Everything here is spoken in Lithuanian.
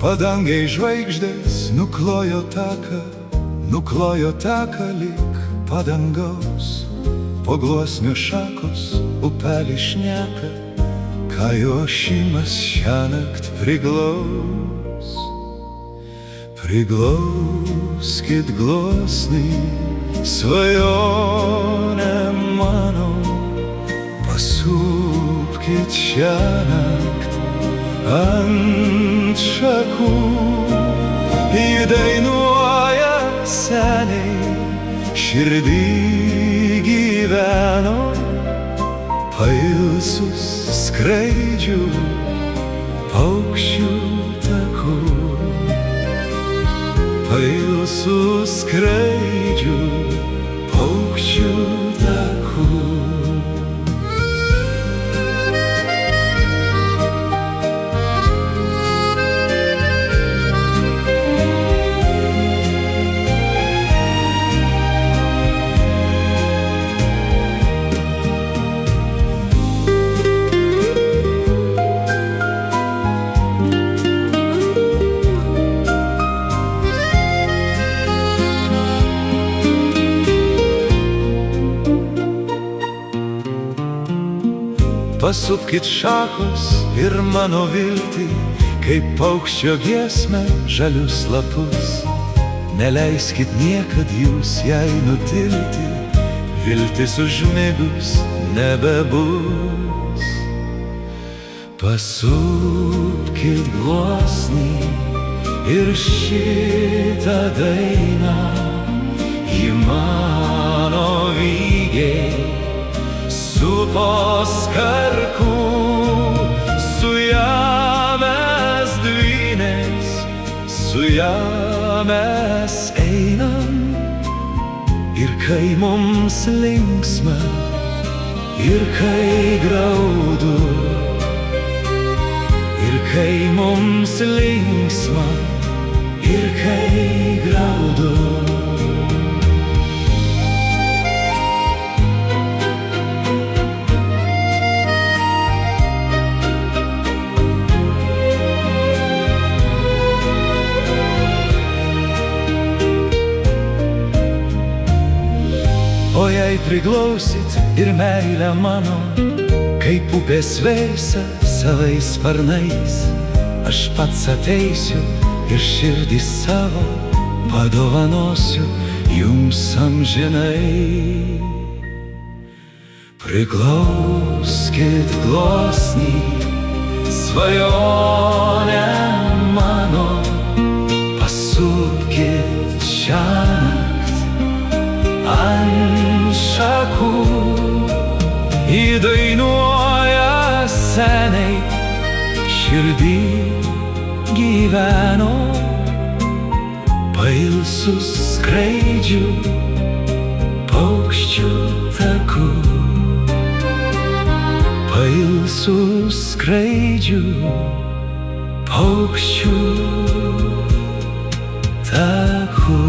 Padangiai žvaigždės nuklojo taką lyg padangaus. Po gluosnio šakos upelį šneka, ką jo ošimas šiąnakt priglaus. Priglauskit gluosnį svajonę mano, pasupkit šiąnakt ant šakų. Ji dainuoja seniai, širdį gyveno, pailsus skraidžių paukščių takų. Pailsus skraidžių paukščių takų. Pasupkit šakos ir mano viltį, kaip paukščio giesmę žalius lapus. Neleiskit niekad jūs jai nutilti, viltis užmigus nebebus. Pasupkit gluosnį ir šitą dainą, ji mano vygiai supos karkų. Su ja mes dvynės, su ja mes einam. Ir kai mums linksma, ir kai graudu. Ir kai mums linksma, ir kai graudu. O jei priglausit ir meilę mano, kaip upės vėsa savais sparnais, aš pats ateisiu ir širdį savo padovanosiu jums amžinai. Priglauskit gluosnį svajonę mano, pasupkit šiąnakt ant šakų. Ji dainuoja seniai, širdį gyveno, pailsus skraidžių paukščių takų. Pailsus skraidžių paukščių takų.